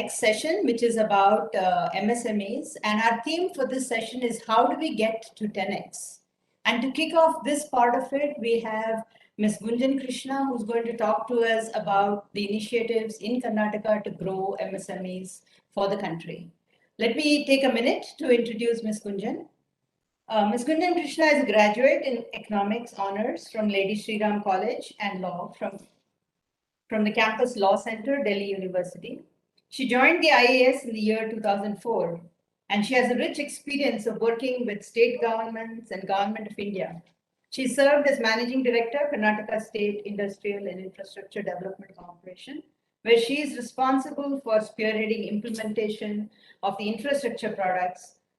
next session, which is about MSMEs. And our theme for this session is how do we get to 10x? And to kick off this part of it, we have Ms. Gunjan Krishna, who's going to talk to us about the initiatives in Karnataka to grow MSMEs for the country. Let me take a minute to introduce Ms. Gunjan. Ms. Gunjan Krishna is a graduate in economics honors from Lady Shri Ram College and law from the Campus Law Center, Delhi University. She joined the IAS in the year 2004, and she has a rich experience of working with state governments and Government of India. She served as Managing Director, Karnataka State Industrial and Infrastructure Development Corporation, where she is responsible for spearheading implementation of the infrastructure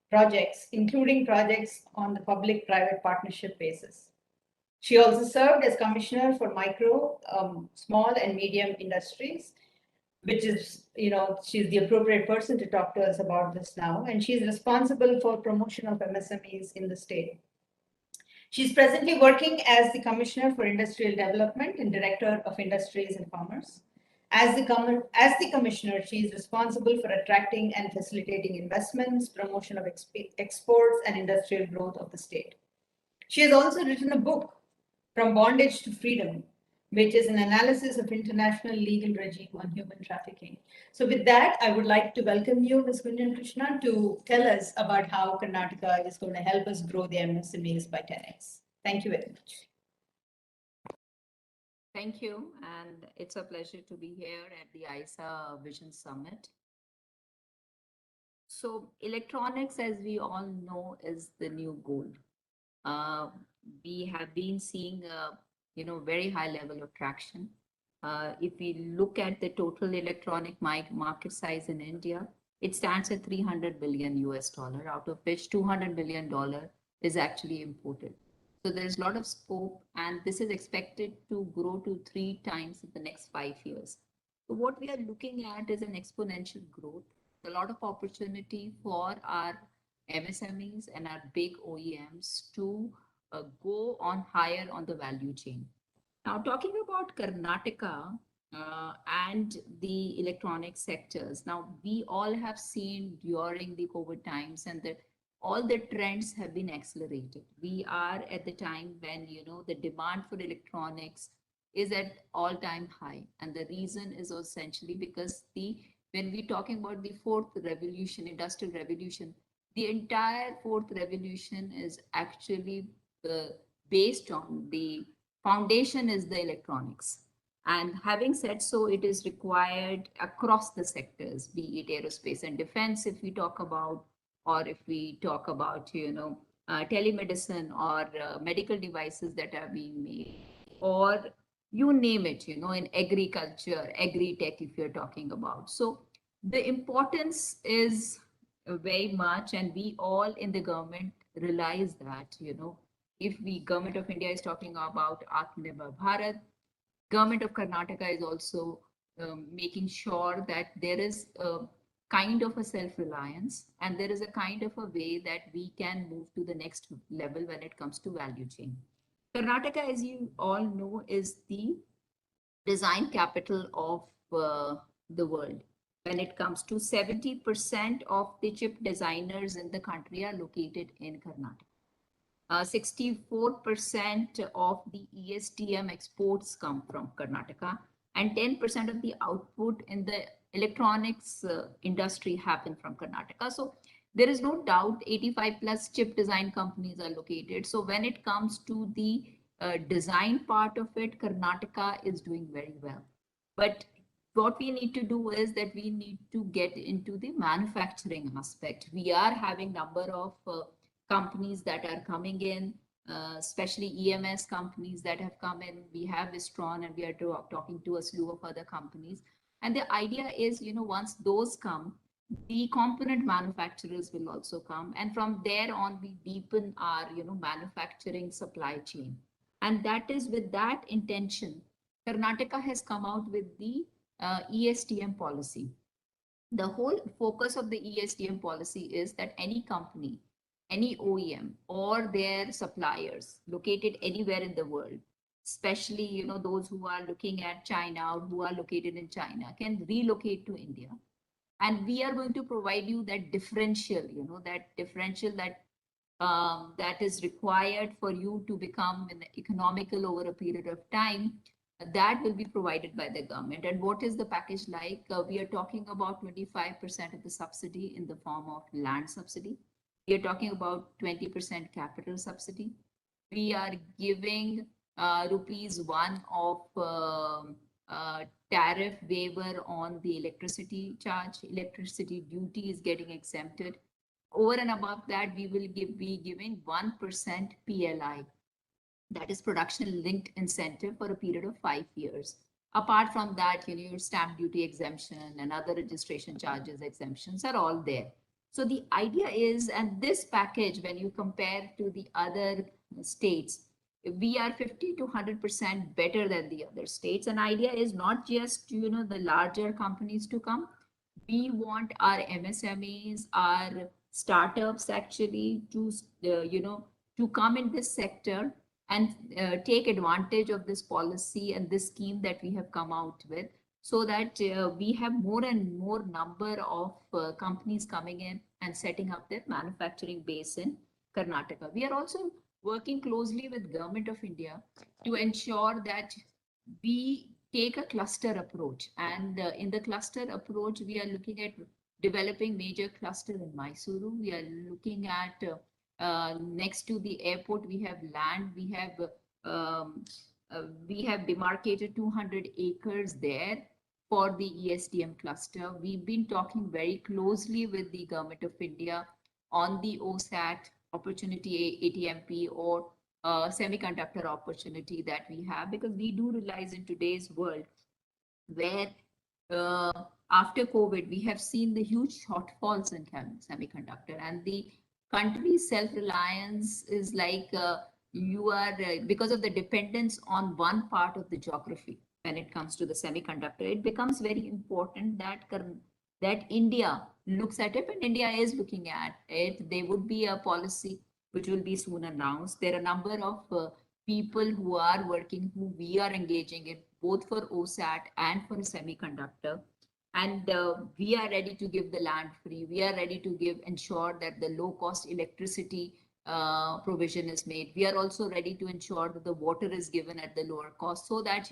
projects, including projects on the public-private partnership basis. She also served as Commissioner for Micro, Small and Medium Industries, which is, she's the appropriate person to talk to us about this now. And she's responsible for promotion of MSMEs in the state. She's presently working as the Commissioner for Industrial Development and Director of Industries and Commerce. As the Commissioner, she is responsible for attracting and facilitating investments, promotion of exports, and industrial growth of the state. She has also written a book, From Bondage to Freedom, which is an analysis of international legal regime on human trafficking. So with that, I would like to welcome you, Ms. Gunjan Krishna, to tell us about how Karnataka is going to help us grow the MSMEs by 10x. Thank you very much. Thank you, and it's a pleasure to be here at the ISA Vision Summit. So electronics, as we all know, is the new gold. We have been seeing a very high level of traction. If we look at the total electronic market size in India, it stands at 300 billion US dollar, out of which 200 billion dollar is actually imported. So there's a lot of scope, and this is expected to grow to 3 times in the next 5 years. So what we are looking at is an exponential growth, a lot of opportunity for our MSMEs and our big OEMs to go on higher on the value chain. Now, talking about Karnataka and the electronic sectors, now we all have seen during the COVID times and all the trends have been accelerated. We are at the time when, the demand for electronics is at all-time high. And the reason is essentially because when we're talking about the fourth revolution, industrial revolution, the entire fourth revolution is actually based on the foundation is the electronics. And having said so, it is required across the sectors, be it aerospace and defense, if we talk about, or if we talk about, telemedicine or medical devices that are being made, or you name it, in agriculture, agri-tech, if you're talking about. So the importance is very much, and we all in the government realize that, if the government of India is talking about Atmanirbhar Bharat, government of Karnataka is also making sure that there is a kind of a self-reliance and there is a kind of a way that we can move to the next level when it comes to value chain. Karnataka, as you all know, is the design capital of the world. When it comes to 70% of the chip designers in the country are located in Karnataka. 64% of the ESDM exports come from Karnataka, and 10% of the output in the electronics industry happen from Karnataka. So there is no doubt 85 plus chip design companies are located. So when it comes to the design part of it, Karnataka is doing very well. But what we need to do is that we need to get into the manufacturing aspect. We are having number of companies that are coming in, especially EMS companies that have come in. We have Wistron and we are talking to a slew of other companies. And the idea is, once those come, the component manufacturers will also come. And from there on, we deepen our, manufacturing supply chain. And that is with that intention, Karnataka has come out with the ESDM policy. The whole focus of the ESDM policy is that any company, any OEM or their suppliers located anywhere in the world, especially those who are looking at China or who are located in China, can relocate to India. And we are going to provide you that differential, that differential that is required for you to become economical over a period of time. That will be provided by the government. And what is the package like? We are talking about 25% of the subsidy in the form of land subsidy. We are talking about 20% capital subsidy. We are giving rupees 1 of tariff waiver on the electricity charge. Electricity duty is getting exempted. Over and above that, we will be giving 1% PLI, that is production linked incentive, for a period of 5 years. Apart from that, your stamp duty exemption and other registration charges exemptions are all there. So the idea is, and this package, when you compare to the other states, we are 50 to 100% better than the other states. And idea is not just, the larger companies to come. We want our MSMEs, our startups actually to come in this sector and take advantage of this policy and this scheme that we have come out with, so that we have more and more number of companies coming in and setting up their manufacturing base in Karnataka. We are also working closely with Government of India to ensure that we take a cluster approach. And in the cluster approach, we are looking at developing major cluster in Mysuru. We are looking at next to the airport, we have land. We have demarcated 200 acres there for the ESDM cluster. We've been talking very closely with the Government of India on the OSAT opportunity, ATMP, or semiconductor opportunity that we have, because we do realize in today's world where after COVID, we have seen the huge shortfalls in semiconductor, and the country's self-reliance is like because of the dependence on one part of the geography. When it comes to the semiconductor, it becomes very important that India looks at it, and India is looking at it. There would be a policy which will be soon announced. There are a number of people who are working, who we are engaging in, both for OSAT and for a semiconductor. And we are ready to give the land free. We are ready to ensure that the low cost electricity provision is made. We are also ready to ensure that the water is given at the lower cost, so that,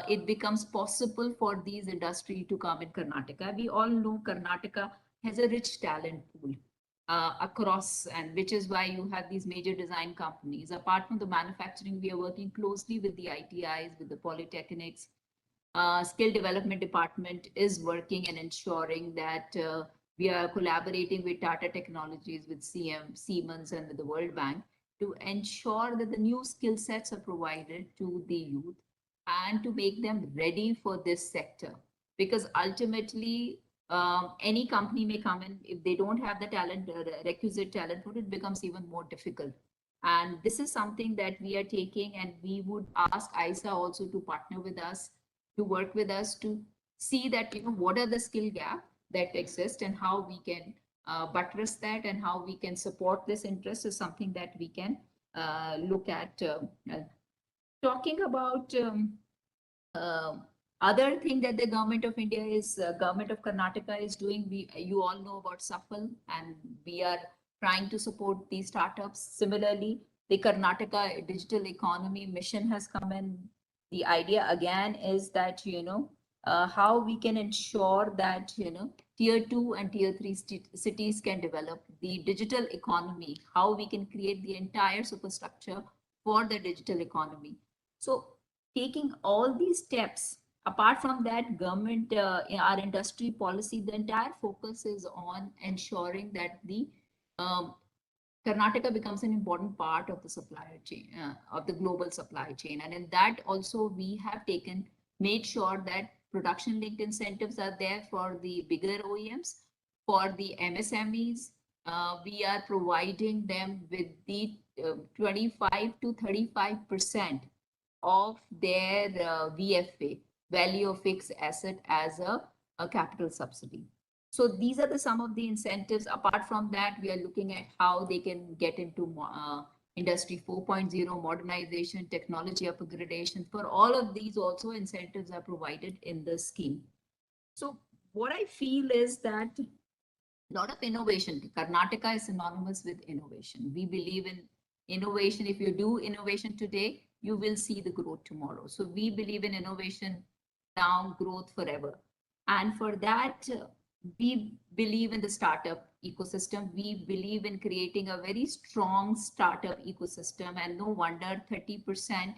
it becomes possible for these industry to come in Karnataka. We all know Karnataka has a rich talent pool across, and which is why you have these major design companies. Apart from the manufacturing, we are working closely with the ITIs, with the polytechnics. Skill development department is working and ensuring that we are collaborating with Tata Technologies, with Siemens, and with the World Bank to ensure that the new skill sets are provided to the youth and to make them ready for this sector. Because ultimately, any company may come in, if they don't have the talent, requisite talent for it, becomes even more difficult. And this is something that we are taking, and we would ask ISA also to partner with us, to work with us, to see that, what are the skill gap that exist and how we can buttress that, and how we can support this interest is something that we can look at. Talking about other thing that the Government of India Government of Karnataka is doing, you all know about SAFAL, and we are trying to support these startups. Similarly, the Karnataka Digital Economy Mission has come in. The idea again is that, how we can ensure that, tier 2 and tier 3 cities can develop the digital economy, how we can create the entire superstructure for the digital economy. So taking all these steps, apart from that, government, in our industry policy, the entire focus is on ensuring that the Karnataka becomes an important part of the supply chain, of the global supply chain. And in that also, we have made sure that production linked incentives are there for the bigger OEMs. For the MSMEs, we are providing them with the 25 to 35% of their VFA, value of fixed asset, as a capital subsidy. So these are some of the incentives. Apart from that, we are looking at how they can get into Industry 4.0, modernization, technology upgradation. For all of these also, incentives are provided in the scheme. So what I feel is that a lot of innovation. Karnataka is synonymous with innovation. We believe in innovation. If you do innovation today, you will see the growth tomorrow. So we believe in innovation now, growth forever. And for that, we believe in the startup ecosystem. We believe in creating a very strong startup ecosystem. And no wonder 30%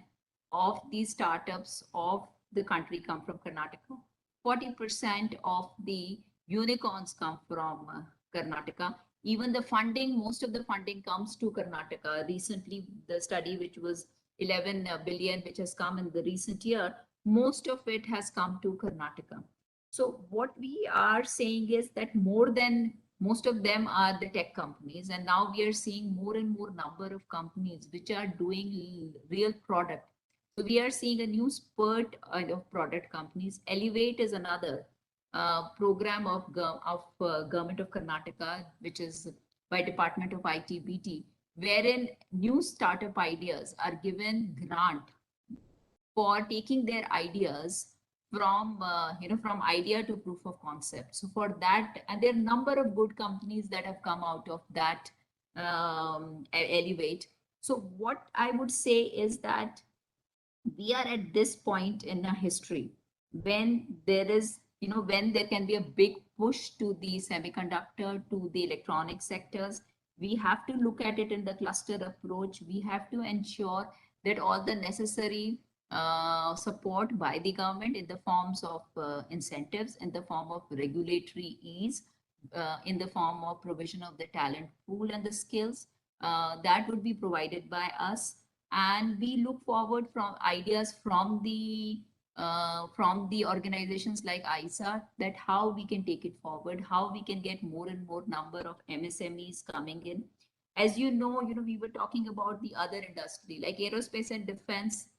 of the startups of the country come from Karnataka. 40% of the unicorns come from Karnataka. Even the funding, most of the funding comes to Karnataka. Recently, the study, which was 11 billion, which has come in the recent year, most of it has come to Karnataka. So what we are saying is that more than most of them are the tech companies, and now we are seeing more and more number of companies which are doing real product. So we are seeing a new spurt of product companies. Elevate is another program of Government of Karnataka, which is by Department of IT/BT, wherein new startup ideas are given grant for taking their ideas from from idea to proof of concept. So for that, and there are a number of good companies that have come out of that Elevate. So what I would say is that we are at this point in our history when there is, when there can be a big push to the semiconductor, to the electronic sectors. We have to look at it in the cluster approach. We have to ensure that all the necessary support by the government in the forms of incentives, in the form of regulatory ease, in the form of provision of the talent pool and the skills, that would be provided by us. And we look forward from ideas from the organizations like ISA, that how we can take it forward, how we can get more and more number of MSMEs coming in. As we were talking about the other industry like aerospace and defense.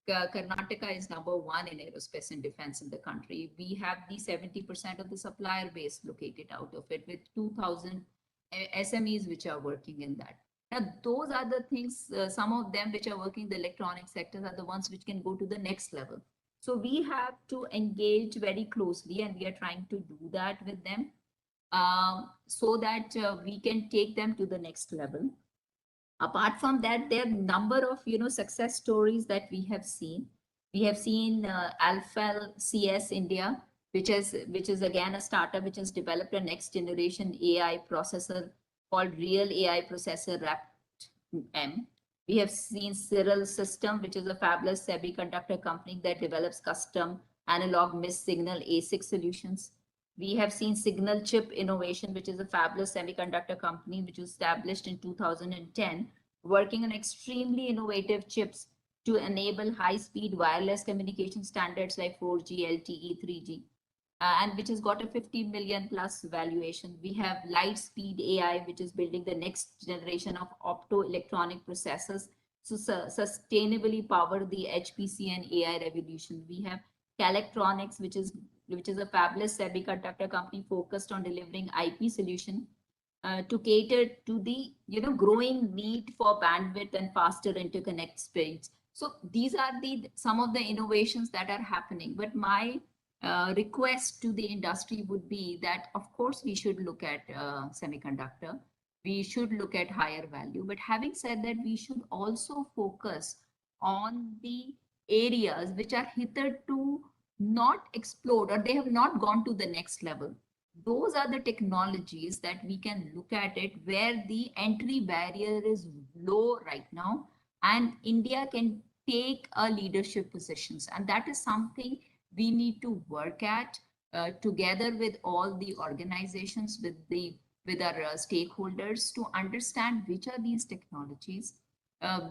Karnataka is number one in aerospace and defense in the country. We have the 70% of the supplier base located out of it, with 2,000 SMEs which are working in that. Now, those are the things, some of them which are working in the electronic sectors are the ones which can go to the next level. So we have to engage very closely, and we are trying to do that with them, so that we can take them to the next level. Apart from that, there are number of success stories that we have seen. We have seen Alpha CS India, which is again a startup which has developed a next generation AI processor called Real AI Processor RAPT-M. We have seen Cyril System, which is a fabulous semiconductor company that develops custom analog mixed signal ASIC solutions. We have seen Signal Chip Innovation, which is a fabulous semiconductor company which was established in 2010, working on extremely innovative chips to enable high-speed wireless communication standards like 4G, LTE, 3G, and which has got a 50 million plus valuation. We have Lightspeed AI, which is building the next generation of optoelectronic processors to sustainably power the HPC and AI revolution. We have Calectronics, which is a fabulous semiconductor company focused on delivering IP solution to cater to the growing need for bandwidth and faster interconnect speeds. So these are some of the innovations that are happening. But my request to the industry would be that, of course, we should look at semiconductor. We should look at higher value. But having said that, we should also focus on the areas which are hitherto not explored, or they have not gone to the next level. Those are the technologies that we can look at it, where the entry barrier is low right now, and India can take a leadership positions. And that is something we need to work at together with all the organizations, with our stakeholders, to understand which are these technologies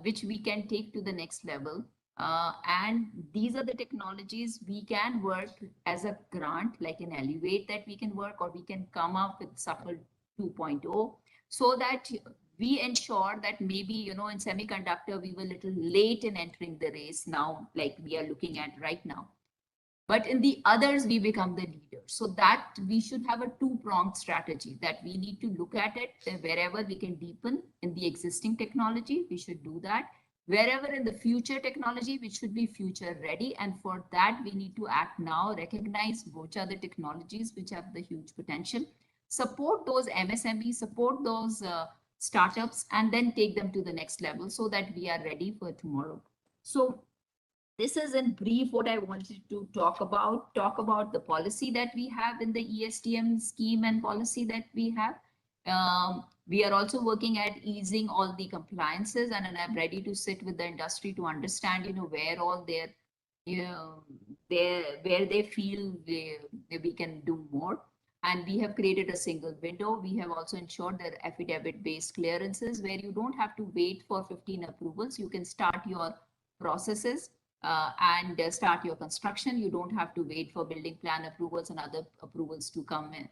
which we can take to the next level. And these are the technologies we can work as a grant, like an Elevate, that we can work, or we can come up with Safal 2.0, so that we ensure that maybe, in semiconductor, we were a little late in entering the race now, like we are looking at right now. But in the others, we become the leader. So that we should have a two-pronged strategy, that we need to look at it wherever we can deepen in the existing technology, we should do that. wherever in the future technology, which should be future ready. And for that, we need to act now, recognize which are the technologies which have the huge potential, support those MSMEs, support those startups, and then take them to the next level so that we are ready for tomorrow. So this is in brief what I wanted to talk about the policy that we have in the ESDM scheme and policy that we have. We are also working at easing all the compliances, and I'm ready to sit with the industry to understand, where all their, where they feel we can do more. And we have created a single window. We have also ensured that affidavit-based clearances, where you don't have to wait for 15 approvals. You can start your processes and start your construction. You don't have to wait for building plan approvals and other approvals to come in.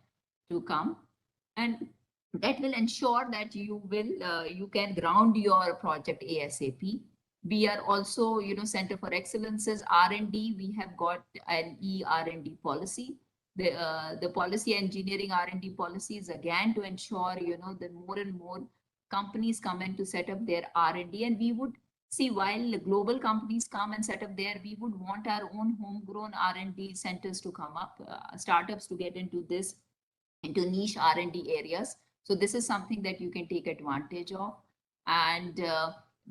And that will ensure that you can ground your project ASAP. We are also, Center for Excellences R&D. We have got an R&D policy. The policy engineering R&D policy is again to ensure, that more and more companies come in to set up their R&D, and we would see, while global companies come and set up there, we would want our own homegrown R&D centers to come up, startups to get into niche R&D areas. So this is something that you can take advantage of. And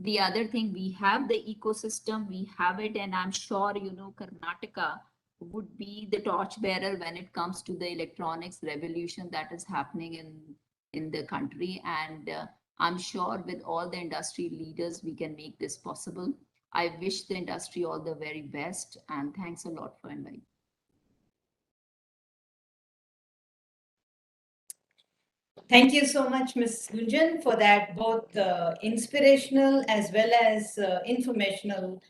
the other thing, we have the ecosystem, we have it, and I'm sure, Karnataka would be the torchbearer when it comes to the electronics revolution that is happening in the country. And I'm sure with all the industry leaders, we can make this possible. I wish the industry all the very best, and thanks a lot for inviting. Thank you so much, Ms. Gunjan, for that both inspirational as well as informational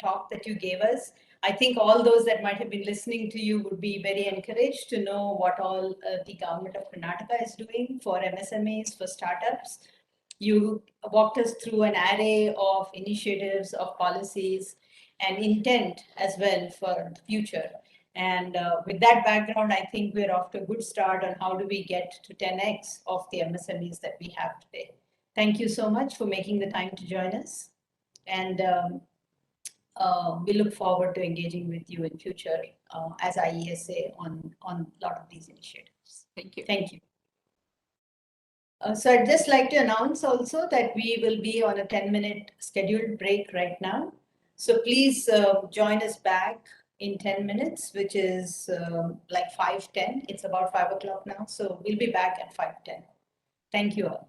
talk that you gave us. I think all those that might have been listening to you would be very encouraged to know what all the government of Karnataka is doing for MSMEs, for startups. You walked us through an array of initiatives, of policies, and intent as well for the future. And with that background, I think we're off to a good start on how do we get to 10x of the MSMEs that we have today. Thank you so much for making the time to join us. And we look forward to engaging with you in future as IESA on a lot of these initiatives. Thank you. Thank you. So I'd just like to announce also that we will be on a 10-minute scheduled break right now. So please join us back in 10 minutes, which is like 5:10. It's about 5 o'clock now. So we'll be back at 5:10. Thank you all.